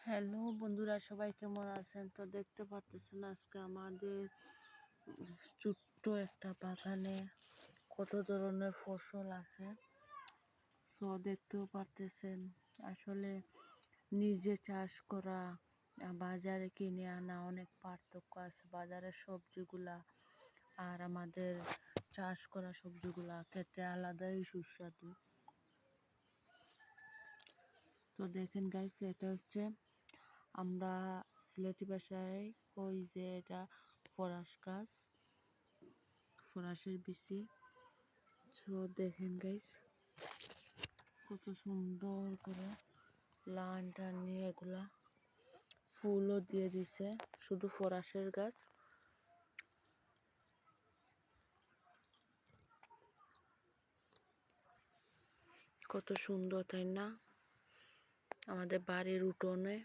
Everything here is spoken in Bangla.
হ্যালো বন্ধুরা, সবাই কেমন আছেন? তো দেখতে পারতেছেন আজকে আমাদের ছোট্ট একটা বাগানে কত ধরনের ফসল আছে। সো দেখতেও পারতেছেন আসলে নিজে চাষ করা বাজারে কিনে আনা অনেক পার্থক্য আছে। বাজারের সবজিগুলা আর আমাদের চাষ করা সবজিগুলা খেতে আলাদাই সুস্বাদু। তো দেখেন গাইস, এটা হচ্ছে আমরা সিলেটি ভাষায় কই যে এটা ফরাস গাছ, ফরাসের বিচি। তো দেখেন গাইস কত সুন্দর করে লান টান নিয়ে এগুলা ফুলও দিয়ে দিছে, শুধু ফরাসের গাছ। কত সুন্দর তাই না? আমাদের বাড়ির উঠোনে